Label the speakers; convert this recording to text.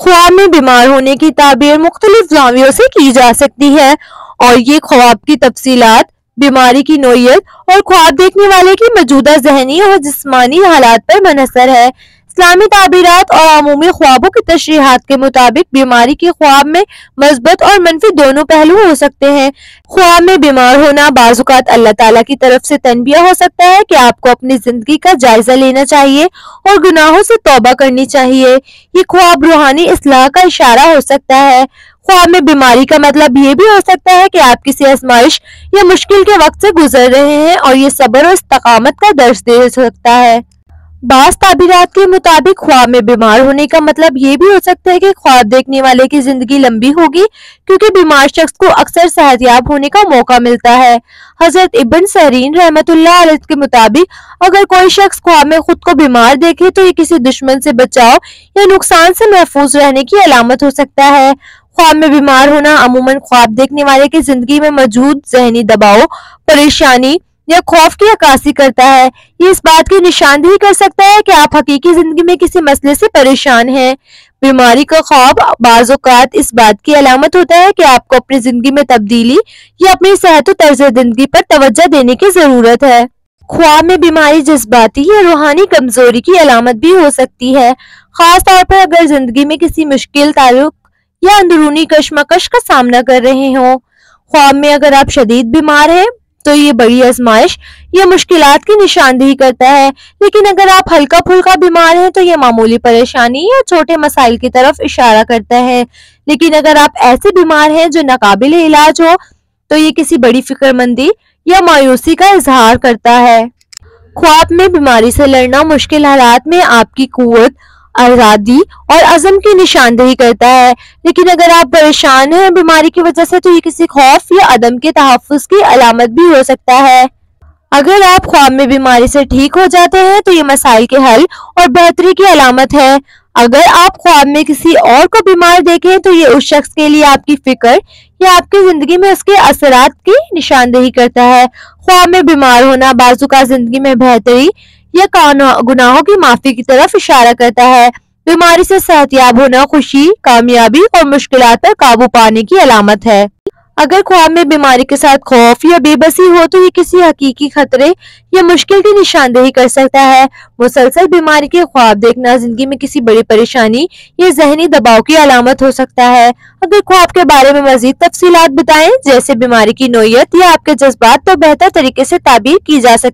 Speaker 1: ख्वाब में बीमार होने की ताबीर मुख्तलिफ जावियों से की जा सकती है और ये ख्वाब की तफसीलात, बीमारी की नोयत और ख्वाब देखने वाले की मौजूदा जहनी और जिस्मानी हालात पर मुनहसर है। इस्लामी ताबीरात और अमूमी ख्वाबों की तशरीहात के मुताबिक बीमारी के ख्वाब में मस्बत और मनफी दोनों पहलू हो सकते हैं। ख्वाब में बीमार होना बाज़-औक़ात अल्लाह ताला की तरफ से तनबिया हो सकता है कि आपको अपनी जिंदगी का जायजा लेना चाहिए और गुनाहों से तौबा करनी चाहिए। ये ख्वाब रूहानी इस्लाह का इशारा हो सकता है। ख्वाब में बीमारी का मतलब ये भी हो सकता है कि आप किसी आजमाइश या मुश्किल के वक्त से गुजर रहे हैं और ये सब्र और इस्तकामत का दर्ज दे सकता है। बाज़ ताबीरात के मुताबिक ख्वाब में बीमार होने का मतलब ये भी हो सकता है कि ख्वाब देखने वाले की जिंदगी लंबी होगी, क्योंकि बीमार शख्स को अक्सर सेहतयाब होने का मौका मिलता है। हजरत इब्न सहरीन रहमतुल्लाह अलैह के मुताबिक अगर कोई शख्स ख्वाब में खुद को बीमार देखे तो ये किसी दुश्मन से बचाव या नुकसान से महफूज रहने की अलामत हो सकता है। ख्वाब में बीमार होना अमूमन ख्वाब देखने वाले की जिंदगी में मौजूद जहनी दबाव, परेशानी या खौफ की अक्कासी करता है। ये इस बात की निशानदेही कर सकता है कि आप हकीकी जिंदगी में किसी मसले से परेशान हैं। बीमारी का ख्वाब बाज़ औक़ात इस बात की अलामत होता है कि आपको अपनी जिंदगी में तब्दीली या अपनी सेहत और तर्ज जिंदगी पर तवज्जो देने की जरूरत है। ख्वाब में बीमारी जज्बाती या रूहानी कमजोरी की अलामत भी हो सकती है, खास तौर पर अगर जिंदगी में किसी मुश्किल ताल्लुक या अंदरूनी कशमकश का सामना कर रहे हों। ख्वाब में अगर आप शदीद बीमार हैं तो ये बड़ी आजमाइश या मुश्किलात की निशानदेही करता है, लेकिन अगर आप हल्का फुल्का बीमार हैं तो ये मामूली परेशानी या छोटे मसाइल की तरफ इशारा करता है। लेकिन अगर आप ऐसे बीमार हैं जो नाकाबिल इलाज हो तो ये किसी बड़ी फिक्रमंदी या मायूसी का इजहार करता है। ख्वाब में बीमारी से लड़ना मुश्किल हालात में आपकी कुव्वत, आजादी और अज़म की निशानदेही करता है, लेकिन अगर आप परेशान हैं बीमारी की वजह से तो ये किसी खौफ या अदम के तहफ़्फ़ुज़ की अलामत भी हो सकता है। अगर आप ख्वाब में बीमारी से ठीक हो जाते हैं तो ये मसाइल के हल और बेहतरी की अलामत है। अगर आप ख्वाब में किसी और को बीमार देखें तो ये उस शख्स के लिए आपकी फिक्र या आपकी जिंदगी में उसके असरात की निशानदेही करता है। ख्वाब में बीमार होना बाज़-औक़ात जिंदगी में बेहतरी या गुनाहों की माफी की तरफ इशारा करता है। बीमारी से सेहतयाब होना खुशी, कामयाबी और मुश्किलात पर काबू पाने की अलामत है। अगर ख्वाब में बीमारी के साथ खौफ या बेबसी हो तो ये किसी हकीकी खतरे या मुश्किल की निशानदेही कर सकता है। मुसलसल बीमारी के ख्वाब देखना जिंदगी में किसी बड़ी परेशानी या जहनी दबाव की अलामत हो सकता है। अगर ख्वाब के बारे में मजीद तफसीलात बताएं, जैसे बीमारी की नोयत या आपके जज्बात, तो बेहतर तरीके से ताबीर की जा सकती है।